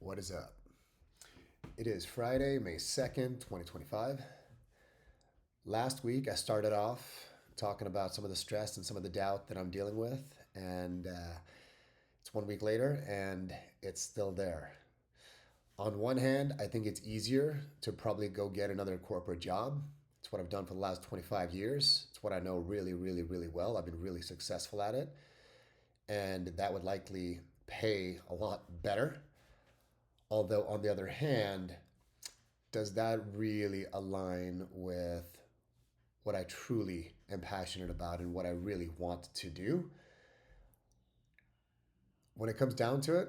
What is up? It is Friday, May 2nd, 2025. Last week, I started off talking about some of the stress and some of the doubt that I'm dealing with, and it's 1 week later, and it's still there. On one hand, I think it's easier to probably go get another corporate job. It's what I've done for the last 25 years. It's what I know really, really, really well. I've been really successful at it, and that would likely pay a lot better. Although, on the other hand, does that really align with what I truly am passionate about and what I really want to do? When it comes down to it,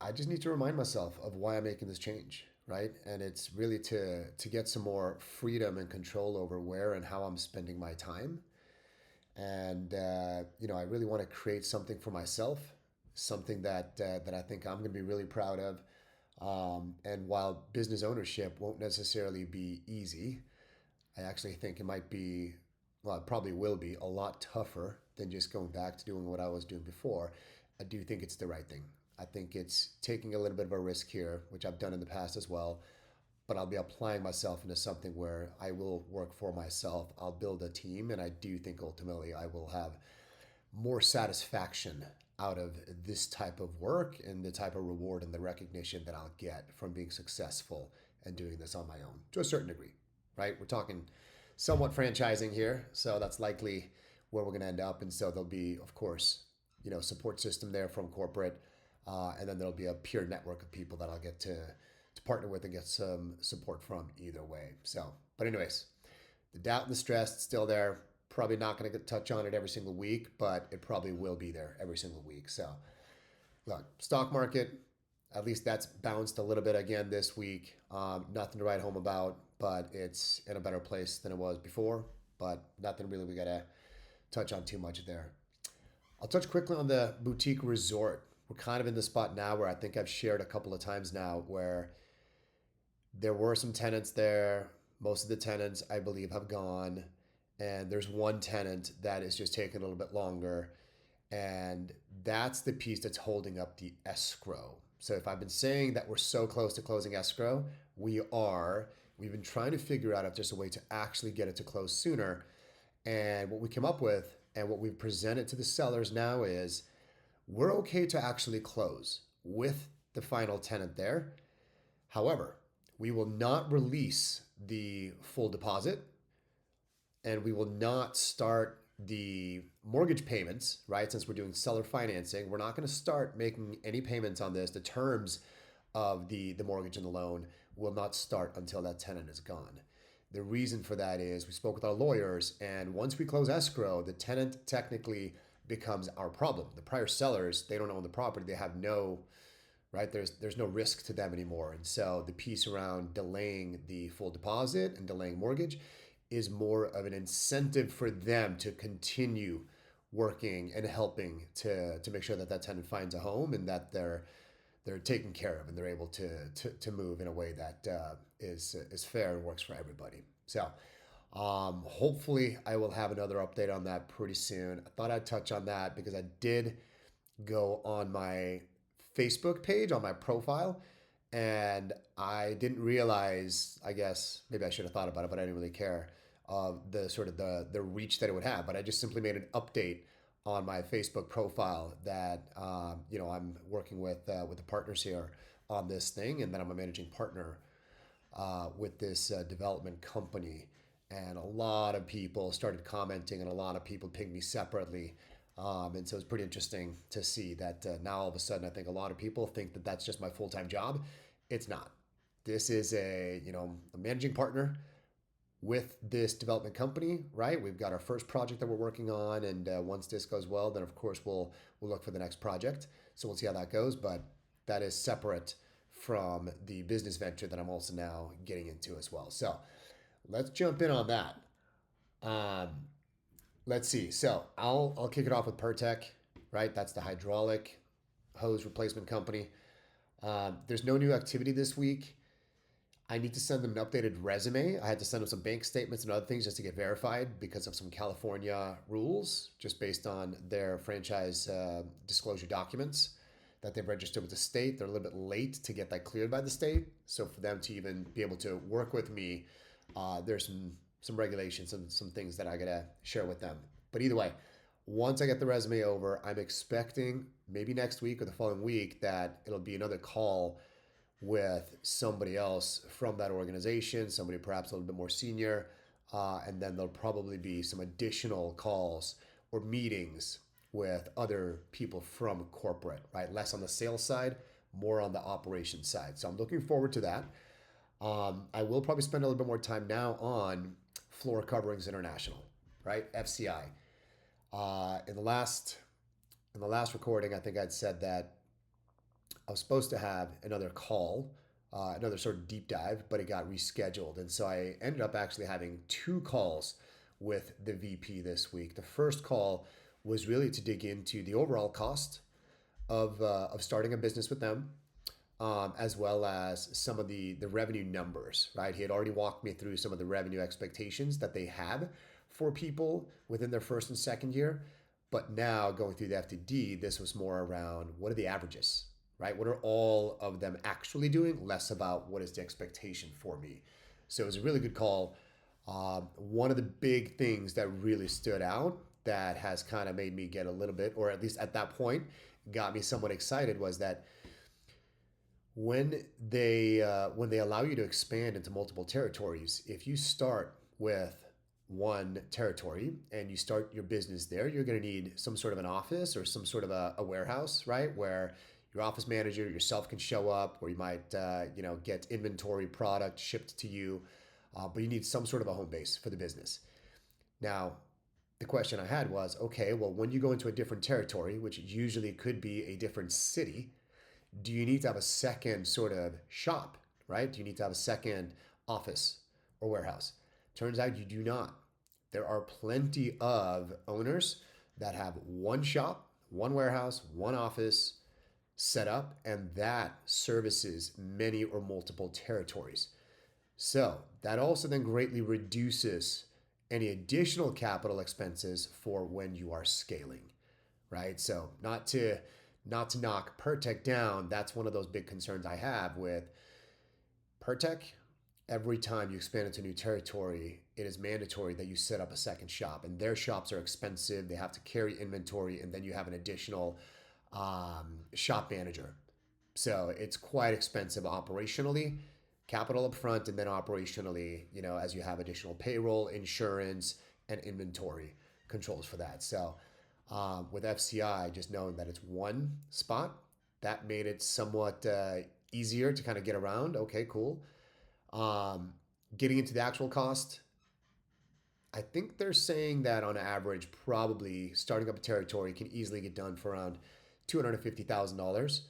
I just need to remind myself of why I'm making this change, right? And it's really to get some more freedom and control over where and how I'm spending my time. And I really want to create something for myself, something that I think I'm going to be really proud of. And while business ownership won't necessarily be easy, I actually think it might be, well, it probably will be a lot tougher than just going back to doing what I was doing before. I do think it's the right thing. I think it's taking a little bit of a risk here, which I've done in the past as well, but I'll be applying myself into something where I will work for myself. I'll build a team, and I do think ultimately I will have more satisfaction out of this type of work and the type of reward and the recognition that I'll get from being successful and doing this on my own to a certain degree, right? We're talking somewhat franchising here, so that's likely where we're going to end up. And so there'll be, of course, support system there from corporate, and then there'll be a peer network of people that I'll get to partner with and get some support from either way. So, but anyways, the doubt and the stress is still there. Probably not going to touch on it every single week, but it probably will be there every single week. So, look, stock market, at least that's bounced a little bit again this week. Nothing to write home about, but it's in a better place than it was before. But nothing really we got to touch on too much there. I'll touch quickly on the boutique resort. We're kind of in the spot now where I think I've shared a couple of times now where there were some tenants there. Most of the tenants, I believe, have gone. And there's one tenant that is just taking a little bit longer. And that's the piece that's holding up the escrow. So if I've been saying that we're so close to closing escrow, we are. We've been trying to figure out if there's a way to actually get it to close sooner. And what we came up with and what we've presented to the sellers now is we're okay to actually close with the final tenant there. However, we will not release the full deposit, and we will not start the mortgage payments, right? Since we're doing seller financing, we're not going to start making any payments on this. The terms of the mortgage and the loan will not start until that tenant is gone. The reason for that is we spoke with our lawyers, and once we close escrow, the tenant technically becomes our problem. The prior sellers, they don't own the property. They have no, right? There's no risk to them anymore. And so the piece around delaying the full deposit and delaying mortgage is more of an incentive for them to continue working and helping to make sure that that tenant finds a home and that they're taken care of and they're able to move in a way that is fair and works for everybody. So hopefully I will have another update on that pretty soon. I thought I'd touch on that because I did go on my Facebook page, on my profile, and I didn't realize, I guess maybe I should have thought about it, but I didn't really care, the sort of the reach that it would have. But I just simply made an update on my Facebook profile that I'm working with the partners here on this thing, and that I'm a managing partner with this development company. And a lot of people started commenting, and a lot of people pinged me separately. And so it's pretty interesting to see that now all of a sudden I think a lot of people think that that's just my full-time job. It's not. This is a managing partner with this development company, right? We've got our first project that we're working on, and once this goes well, then of course we'll look for the next project. So we'll see how that goes, but that is separate from the business venture that I'm also now getting into as well. So let's jump in on that. Let's see. So I'll kick it off with Pertec, right? That's the hydraulic hose replacement company. There's no new activity this week. I need to send them an updated resume. I had to send them some bank statements and other things just to get verified because of some California rules, just based on their franchise disclosure documents that they've registered with the state. They're a little bit late to get that cleared by the state. So for them to even be able to work with me, there's some regulations and some things that I gotta share with them. But either way, once I get the resume over, I'm expecting maybe next week or the following week that it'll be another call with somebody else from that organization, somebody perhaps a little bit more senior, and then there'll probably be some additional calls or meetings with other people from corporate, right? Less on the sales side, more on the operations side. So I'm looking forward to that. I will probably spend a little bit more time now on Floor Coverings International, right? FCI. In the last recording, I think I'd said that I was supposed to have another call, another sort of deep dive, but it got rescheduled. And so I ended up actually having two calls with the VP this week. The first call was really to dig into the overall cost of starting a business with them, as well as some of the revenue numbers, right? He had already walked me through some of the revenue expectations that they have for people within their first and second year. But now going through the FTD, this was more around what are the averages, right? What are all of them actually doing? Less about what is the expectation for me. So it was a really good call. One of the big things that really stood out that has kind of made me get a little bit, or at least at that point, got me somewhat excited was that when they allow you to expand into multiple territories, if you start with one territory and you start your business there, you're going to need some sort of an office or some sort of a warehouse, right? Where your office manager yourself can show up, or you might get inventory product shipped to you, but you need some sort of a home base for the business. Now, the question I had was, okay, well, when you go into a different territory, which usually could be a different city, do you need to have a second sort of shop, right? Do you need to have a second office or warehouse? Turns out you do not. There are plenty of owners that have one shop, one warehouse, one office set up, and that services many or multiple territories. So that also then greatly reduces any additional capital expenses for when you are scaling, right? So not to knock Pertech down, that's one of those big concerns I have with Pertech. Every time you expand into new territory, it is mandatory that you set up a second shop, and their shops are expensive. They have to carry inventory, and then you have an additional shop manager. So it's quite expensive operationally, capital up front, and then operationally, as you have additional payroll, insurance, and inventory controls for that. So with FCI, just knowing that it's one spot, that made it somewhat easier to kind of get around. Okay, cool. Getting into the actual cost, I think they're saying that on average, probably starting up a territory can easily get done for around $250,000.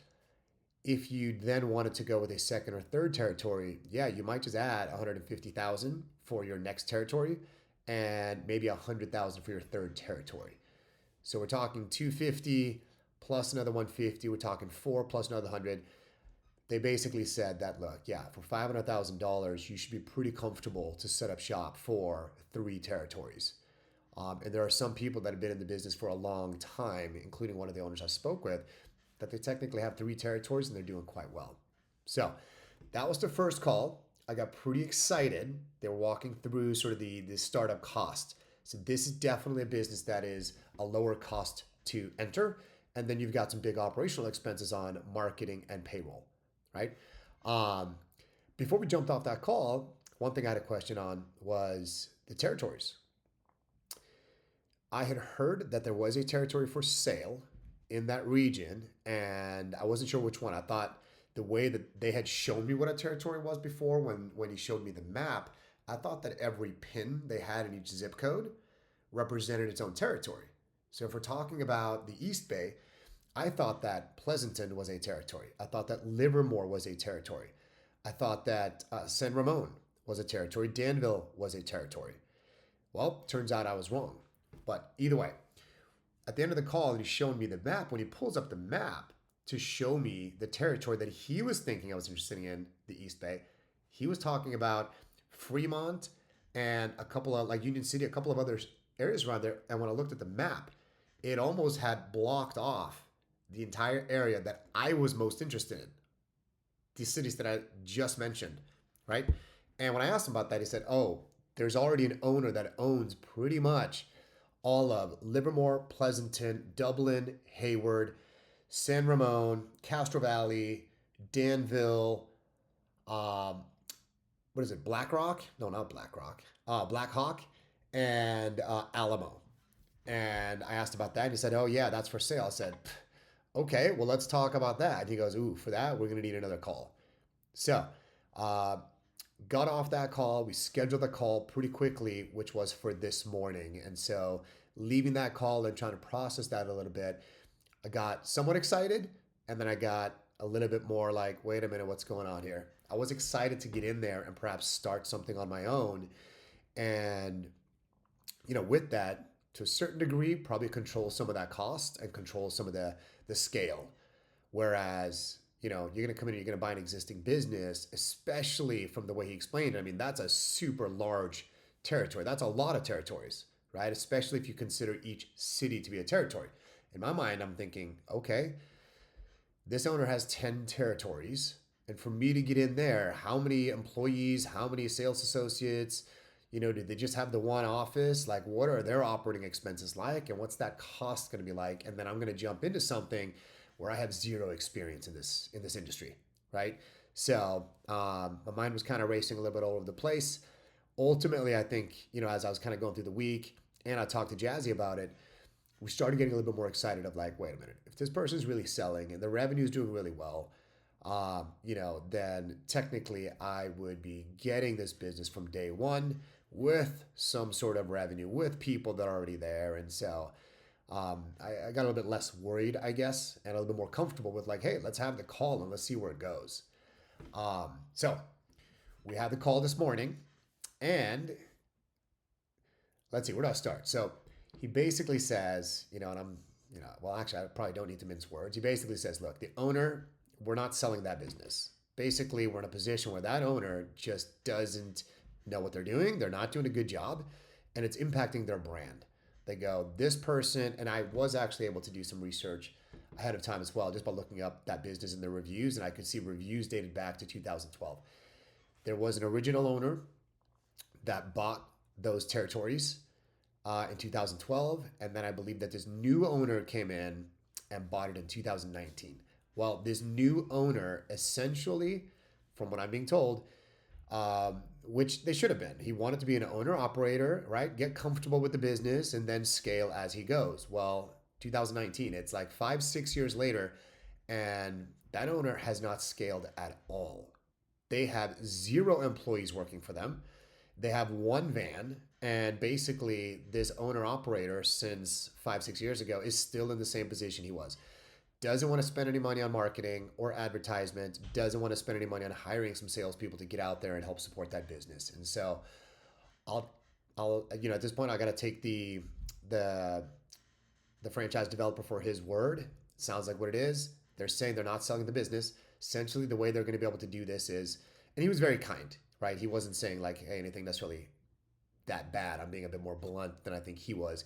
If you then wanted to go with a second or third territory, yeah, you might just add $150,000 for your next territory and maybe $100,000 for your third territory. So we're talking 250 plus another 150. We're talking 4 plus another 100. They basically said that, look, yeah, for $500,000, you should be pretty comfortable to set up shop for 3 territories. And there are some people that have been in the business for a long time, including one of the owners I spoke with, that they technically have 3 territories and they're doing quite well. So that was the first call. I got pretty excited. They were walking through sort of the startup cost. So this is definitely a business that is a lower cost to enter. And then you've got some big operational expenses on marketing and payroll, right? Before we jumped off that call, one thing I had a question on was the territories. I had heard that there was a territory for sale in that region, and I wasn't sure which one. I thought the way that they had shown me what a territory was before, when he showed me the map, I thought that every pin they had in each zip code represented its own territory. So if we're talking about the East Bay, I thought that Pleasanton was a territory. I thought that Livermore was a territory. I thought that San Ramon was a territory. Danville was a territory. Well, turns out I was wrong. But either way, at the end of the call, he's showing me the map. When he pulls up the map to show me the territory that he was thinking I was interested in, the East Bay, he was talking about Fremont and a couple of, like Union City, a couple of other areas around there. And when I looked at the map, it almost had blocked off the entire area that I was most interested in, these cities that I just mentioned, right? And when I asked him about that, he said, "Oh, there's already an owner that owns pretty much all of Livermore, Pleasanton, Dublin, Hayward, San Ramon, Castro Valley, Danville, um, what is it, BlackRock? No, not BlackRock. Blackhawk and Alamo." And I asked about that, and he said, "Oh yeah, that's for sale." I said, "Okay, well let's talk about that." And he goes, "Ooh, for that we're gonna need another call." So, uh, got off that call. We scheduled the call pretty quickly, which was for this morning. And so, leaving that call and trying to process that a little bit, I got somewhat excited, and then I got a little bit more like, wait a minute, what's going on here? I was excited to get in there and perhaps start something on my own. And, with that, to a certain degree, probably control some of that cost and control some of the scale. Whereas, you're going to come in and you're going to buy an existing business, especially from the way he explained it. I mean, that's a super large territory. That's a lot of territories, right? Especially if you consider each city to be a territory. In my mind, I'm thinking, okay, this owner has 10 territories. And for me to get in there, how many employees, how many sales associates, did they just have the one office? Like, what are their operating expenses like? And what's that cost going to be like? And then I'm going to jump into something where I have zero experience in this industry, right? So my mind was kind of racing a little bit all over the place. Ultimately, I think, as I was kind of going through the week and I talked to Jazzy about it, we started getting a little bit more excited of like, wait a minute, if this person's really selling and the revenue is doing really well, then technically I would be getting this business from day one with some sort of revenue, with people that are already there. And so I got a little bit less worried, I guess, and a little bit more comfortable with like, hey, let's have the call and let's see where it goes. So we had the call this morning, and let's see, where do I start? So he basically says, and well, actually, I probably don't need to mince words. He basically says, look, the owner, we're not selling that business. Basically, we're in a position where that owner just doesn't know what they're doing. They're not doing a good job, and it's impacting their brand. They go, this person, and I was actually able to do some research ahead of time as well, just by looking up that business and the reviews, and I could see reviews dated back to 2012. There was an original owner that bought those territories in 2012, and then I believe that this new owner came in and bought it in 2019. Well, this new owner essentially, from what I'm being told, which they should have been, he wanted to be an owner operator, right? Get comfortable with the business and then scale as he goes. Well, 2019, it's like 5, 6 years later, and that owner has not scaled at all. They have zero employees working for them. They have one van, and basically, this owner operator, since 5, 6 years ago, is still in the same position he was. Doesn't want to spend any money on marketing or advertisement, doesn't want to spend any money on hiring some salespeople to get out there and help support that business. And so I'll, at this point, I got to take the the franchise developer for his word. Sounds like what it is. They're saying they're not selling the business. Essentially, the way they're going to be able to do this is, and he was very kind, right? He wasn't saying like, hey, anything necessarily that bad. I'm being a bit more blunt than I think he was.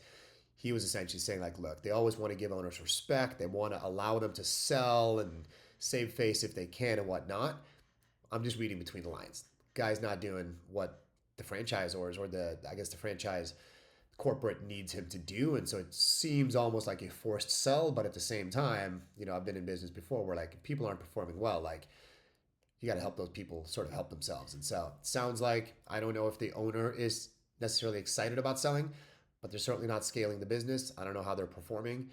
He was essentially saying like, look, they always want to give owners respect. They want to allow them to sell and save face if they can and whatnot. I'm just reading between the lines. Guy's not doing what the franchisors or the franchise corporate needs him to do. And so it seems almost like a forced sell, but at the same time, I've been in business before where like if people aren't performing well, like you got to help those people sort of help themselves. And so it sounds like, I don't know if the owner is necessarily excited about selling, but they're certainly not scaling the business. I don't know how they're performing.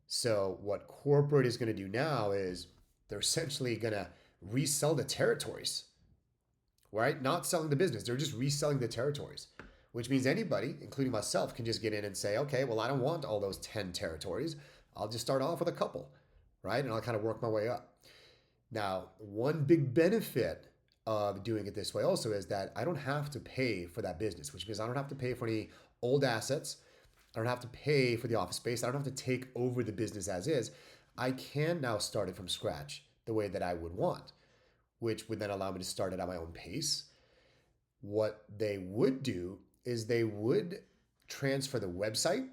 So what corporate is going to do now is they're essentially going to resell the territories, right? Not selling the business. They're just reselling the territories, which means anybody, including myself, can just get in and say, okay, well, I don't want all those 10 territories. I'll just start off with a couple, right? And I'll kind of work my way up. Now, one big benefit of doing it this way also is that I don't have to pay for that business, which means I don't have to pay for any old assets. I don't have to pay for the office space. I don't have to take over the business as is. I can now start it from scratch the way that I would want, which would then allow me to start it at my own pace. What they would do is they would transfer the website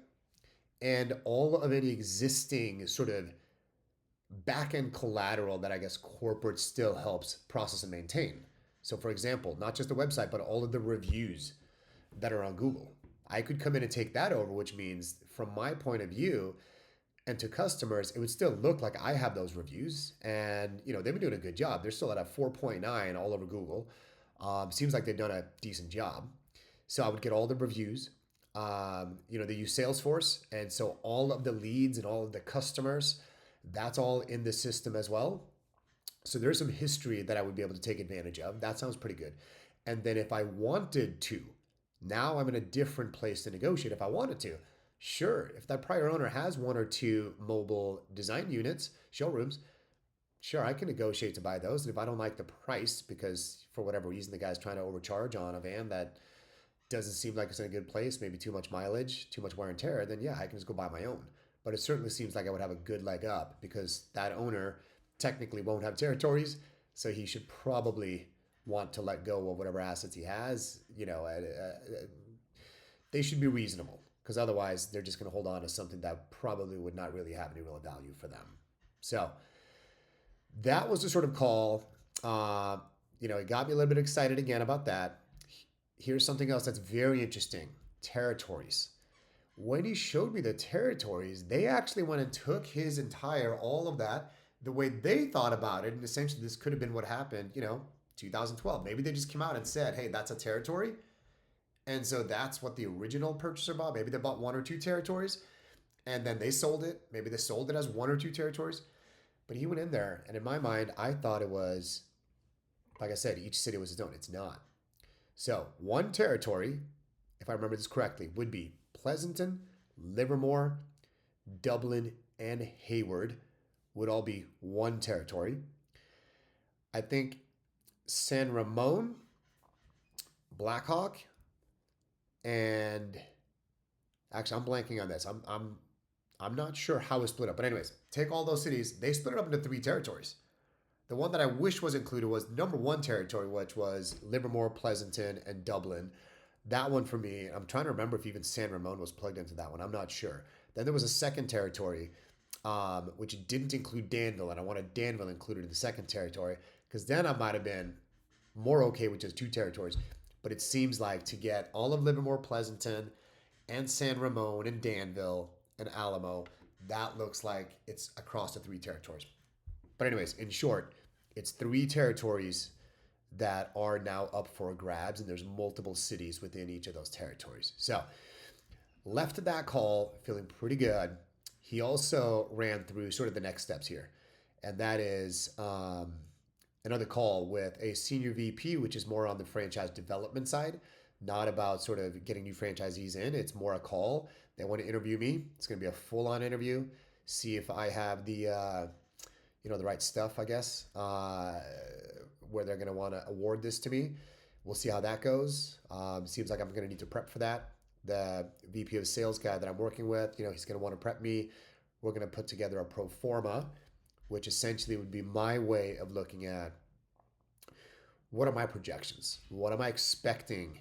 and all of any existing sort of back end collateral that I guess corporate still helps process and maintain. So, for example, not just the website, but all of the reviews that are on Google. I could come in and take that over, which means, from my point of view, and to customers, it would still look like I have those reviews, and they've been doing a good job. They're still at a 4.9 all over Google. Seems like they've done a decent job. So I would get all the reviews. They use Salesforce, and so all of the leads and all of the customers, that's all in the system as well. So there's some history that I would be able to take advantage of. That sounds pretty good. And then if I wanted to, now I'm in a different place to negotiate. If I wanted to, sure. If that prior owner has one or two mobile design units, showrooms, sure, I can negotiate to buy those. And if I don't like the price, because for whatever reason the guy's trying to overcharge on a van that doesn't seem like it's in a good place, maybe too much mileage, too much wear and tear, then yeah, I can just go buy my own. But it certainly seems like I would have a good leg up because that owner technically won't have territories, so he should probably want to let go of whatever assets he has. They should be reasonable because otherwise they're just going to hold on to something that probably would not really have any real value for them. So that was the sort of call. It got me a little bit excited again about that. Here's something else that's very interesting: territories. When he showed me the territories, they actually went and took his entire, all of that, the way they thought about it. And essentially, this could have been what happened, 2012. Maybe they just came out and said, hey, that's a territory. And so that's what the original purchaser bought. Maybe they bought one or two territories and then they sold it. Maybe they sold it as one or two territories. But he went in there, and in my mind, I thought it was, like I said, each city was its own. It's not. So one territory, if I remember this correctly, would be Pleasanton, Livermore, Dublin, and Hayward would all be one territory. I think San Ramon, Blackhawk, and actually I'm blanking on this. I'm not sure how it's split up. But anyways, take all those cities. They split it up into three territories. The one that I wish was included was number one territory, which was Livermore, Pleasanton, and Dublin. That one for me, I'm trying to remember if even San Ramon was plugged into that one. I'm not sure. Then there was a second territory, which didn't include Danville, and I wanted Danville included in the second territory because then I might have been more okay with just two territories. But it seems like to get all of Livermore, Pleasanton, and San Ramon, and Danville, and Alamo, that looks like it's across the three territories. But anyways, in short, it's three territories that are now up for grabs, and there's multiple cities within each of those territories. So left to that call, feeling pretty good. He also ran through sort of the next steps here, and that is another call with a senior VP, which is more on the franchise development side, not about sort of getting new franchisees in. It's more a call. They want to interview me. It's going to be a full-on interview. See if I have the the right stuff, I guess, where they're going to want to award this to me. We'll see how that goes. Seems like I'm going to need to prep for that. The VP of sales guy that I'm working with, he's going to want to prep me. We're going to put together a pro forma, which essentially would be my way of looking at what are my projections? What am I expecting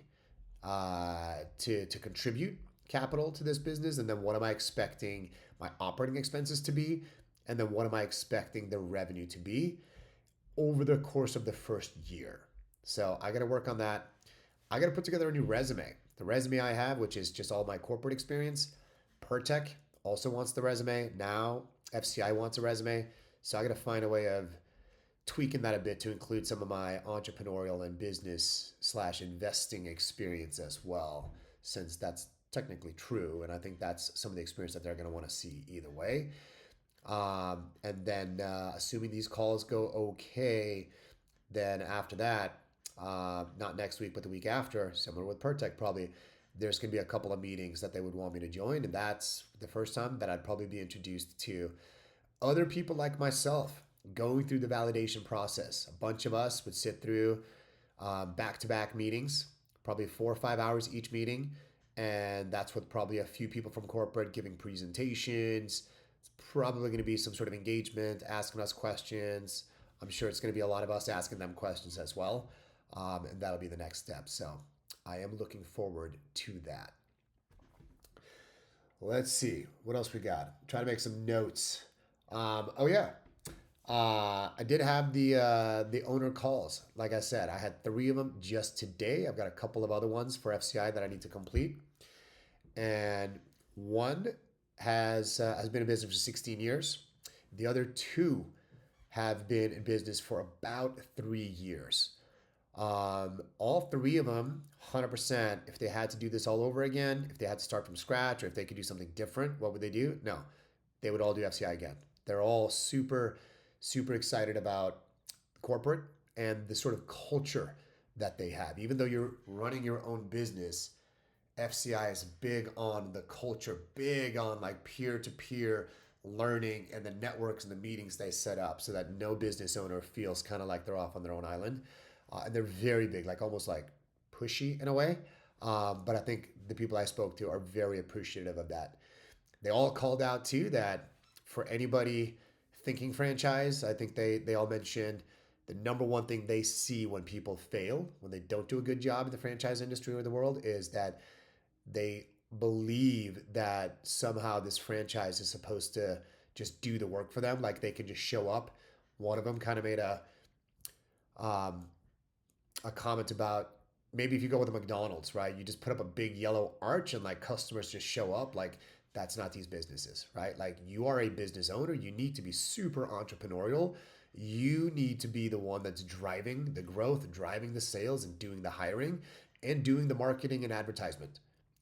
to contribute capital to this business? And then what am I expecting my operating expenses to be? And then what am I expecting the revenue to be over the course of the first year? So I got to work on that. I got to put together a new resume. The resume I have, which is just all my corporate experience. Pertec also wants the resume. Now FCI wants a resume. So I got to find a way of tweaking that a bit to include some of my entrepreneurial and business / investing experience as well, since that's technically true. And I think that's some of the experience that they're going to want to see either way. And then assuming these calls go okay, then after that, not next week, but the week after, similar with Pertec, probably there's going to be a couple of meetings that they would want me to join. And that's the first time that I'd probably be introduced to other people like myself going through the validation process. A bunch of us would sit through back-to-back meetings, probably 4 or 5 hours each meeting. And that's with probably a few people from corporate giving presentations. It's probably going to be some sort of engagement, asking us questions. I'm sure it's going to be a lot of us asking them questions as well. And that'll be the next step. So I am looking forward to that. Let's see what else we got. Try to make some notes. Oh yeah, I did have the owner calls. Like I said, I had three of them just today. I've got a couple of other ones for FCI that I need to complete, and one has been in business for 16 years. The other two have been in business for about 3 years. All three of them, 100%. If they had to do this all over again, if they had to start from scratch, or if they could do something different, what would they do? No, they would all do FCI again. They're all super excited about corporate and the sort of culture that they have. Even though you're running your own business, FCI is big on the culture, big on like peer to peer learning and the networks and the meetings they set up so that no business owner feels kind of like they're off on their own island. And they're very big, like almost like pushy in a way. But I think the people I spoke to are very appreciative of that. They all called out too that for anybody thinking franchise, I think they all mentioned the number one thing they see when people fail, when they don't do a good job in the franchise industry or the world, is that they believe that somehow this franchise is supposed to just do the work for them, like they can just show up. One of them kind of made um, a comment about maybe if you go with a McDonald's, right? You just put up a big yellow arch and like customers just show up. Like that's not these businesses, right? Like you are a business owner. You need to be super entrepreneurial. You need to be the one that's driving the growth, driving the sales, and doing the hiring and doing the marketing and advertisement,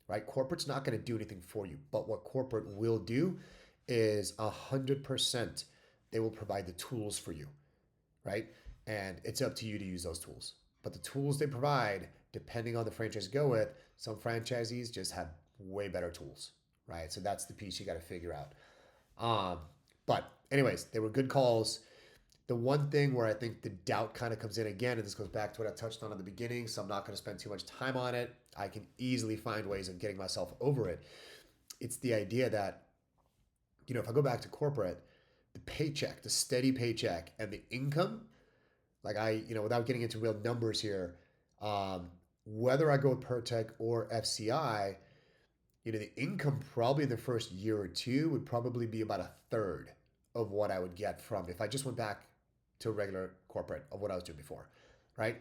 right? Corporate's not going to do anything for you. But what corporate will do is 100% they will provide the tools for you, right? And it's up to you to use those tools. But the tools they provide, depending on the franchise you go with, some franchisees just have way better tools, right? So that's the piece you got to figure out. Um, but anyways, they were good calls. The one thing where I think the doubt kind of comes in again, and this goes back to what I touched on in the beginning, so I'm not going to spend too much time on it. I can easily find ways of getting myself over it. It's the idea that, if I go back to corporate, the paycheck, the steady paycheck, and the income, like without getting into real numbers here, um, whether I go with PerTech or FCI, the income probably in the first year or two would probably be about a third of what I would get from if I just went back to a regular corporate of what I was doing before, right?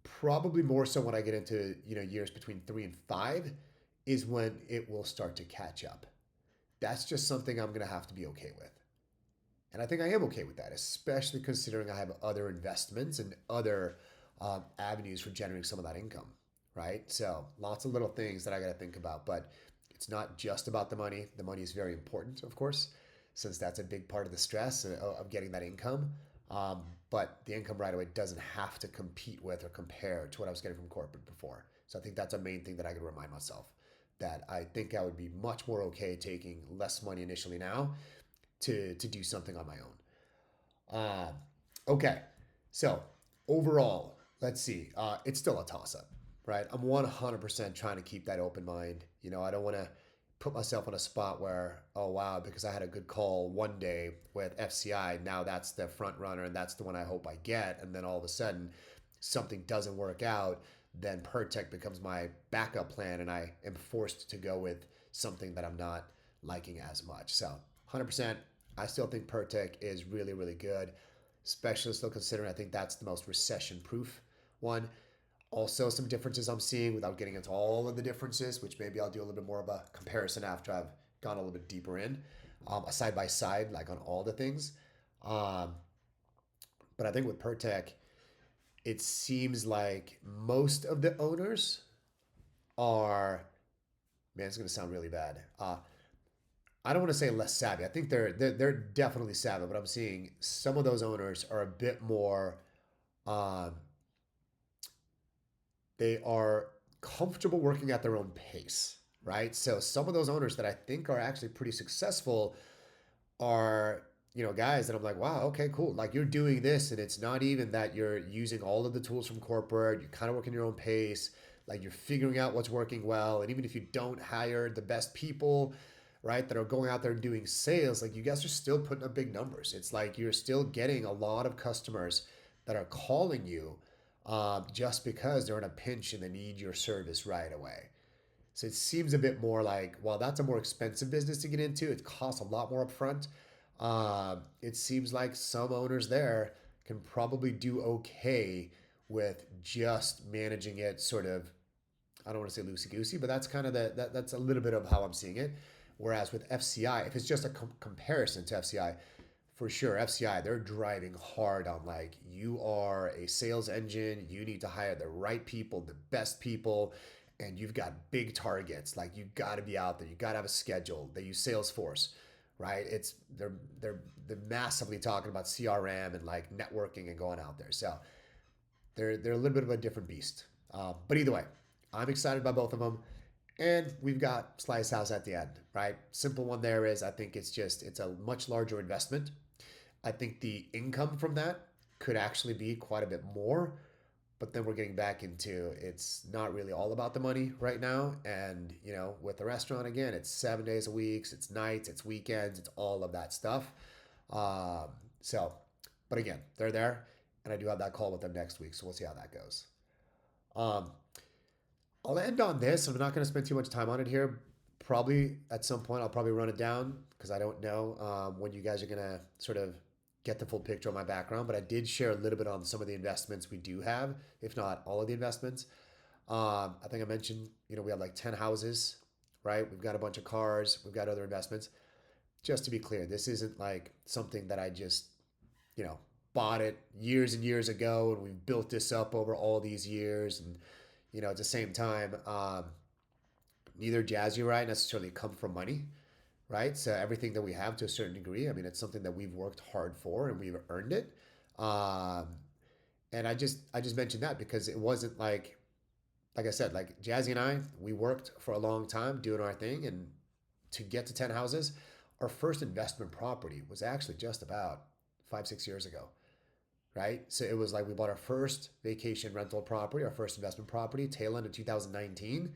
Probably more so when I get into years between 3 and 5 is when it will start to catch up. That's just something I'm gonna have to be okay with. And I think I am okay with that, especially considering I have other investments and other avenues for generating some of that income, right? So lots of little things that I got to think about, but it's not just about the money. The money is very important, of course, since that's a big part of the stress of getting that income. But the income right away doesn't have to compete with or compare to what I was getting from corporate before. So I think that's a main thing that I can remind myself that I think I would be much more okay taking less money initially now to do something on my own. Okay, so overall, let's see. It's still a toss up, right? I'm 100% trying to keep that open mind. I don't want to put myself on a spot where, oh wow, because I had a good call one day with FCI, now that's the front runner and that's the one I hope I get, and then all of a sudden something doesn't work out, then PerTech becomes my backup plan, and I am forced to go with something that I'm not liking as much. So 100%, I still think PerTech is really, really good, especially still considering I think that's the most recession proof one. Also, some differences I'm seeing without getting into all of the differences, which maybe I'll do a little bit more of a comparison after I've gone a little bit deeper in, a side by side, like on all the things. Um, but I think with PerTech, it seems like most of the owners are, man, it's going to sound really bad. I don't want to say less savvy. I think they're definitely savvy, but I'm seeing some of those owners are a bit more. Um, they are comfortable working at their own pace, right? So some of those owners that I think are actually pretty successful are guys that I'm like, wow, okay, cool, like you're doing this and it's not even that you're using all of the tools from corporate, you're kind of working your own pace, like you're figuring out what's working well, and even if you don't hire the best people, right, that are going out there and doing sales, like you guys are still putting up big numbers. It's like you're still getting a lot of customers that are calling you just because they're in a pinch and they need your service right away. So it seems a bit more like, well, that's a more expensive business to get into. It costs a lot more upfront. It seems like some owners there can probably do okay with just managing it sort of, I don't want to say loosey goosey, but that's kind of that's a little bit of how I'm seeing it. Whereas with FCI, if it's just a comparison to FCI, for sure, FCI, they're driving hard on like, you are a sales engine, you need to hire the right people, the best people, and you've got big targets. Like, you've got to be out there, you got to have a schedule. They use Salesforce, right? It's they're massively talking about CRM and like networking and going out there. So they're a little bit of a different beast. But either way, I'm excited about both of them. And we've got Slice House at the end, right? Simple one there is, I think it's a much larger investment. I think the income from that could actually be quite a bit more, but then we're getting back into, it's not really all about the money right now. And with the restaurant, again, it's 7 days a week, it's nights, it's weekends, it's all of that stuff. Um, so, but again, they're there, and I do have that call with them next week, so we'll see how that goes. Um, I'll end on this. I'm not going to spend too much time on it here. Probably at some point, I'll probably run it down because I don't know when you guys are going to sort of get the full picture of my background. But I did share a little bit on some of the investments we do have, if not all of the investments. I think I mentioned, we have like 10 houses, right? We've got a bunch of cars, we've got other investments. Just to be clear, this isn't like something that I just, you know, bought it years and years ago and we've built this up over all these years. And, at the same time, neither Jazzy or I necessarily come from money, right? So everything that we have, to a certain degree, I mean, it's something that we've worked hard for and we've earned it. Um, and I just mentioned that because it wasn't like I said, like Jazzy and I, we worked for a long time doing our thing, and to get to 10 houses, our first investment property was actually just about 5, 6 years ago, right? So it was like we bought our first vacation rental property, our first investment property, tail end of 2019.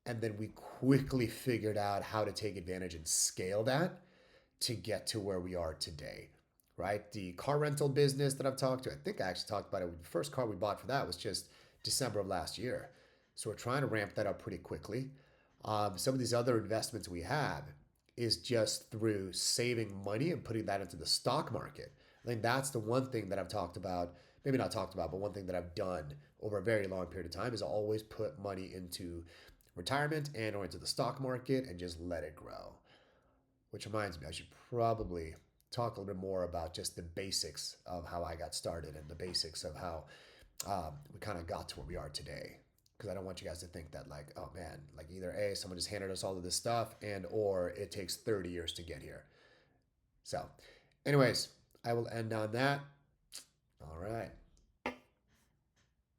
And then we quickly figured out how to take advantage and scale that to get to where we are today, right? The car rental business that I've talked to, I think I actually talked about it. The first car we bought for that was just December of last year. So we're trying to ramp that up pretty quickly. Some of these other investments we have is just through saving money and putting that into the stock market. I think that's the one thing that I've talked about, maybe not talked about, but one thing that I've done over a very long period of time is always put money into retirement and or into the stock market and just let it grow. Which reminds me, I should probably talk a little bit more about just the basics of how I got started and the basics of how we kind of got to where we are today. Because I don't want you guys to think that like, oh man, like either A, someone just handed us all of this stuff, and or it takes 30 years to get here. So anyways, I will end on that. All right.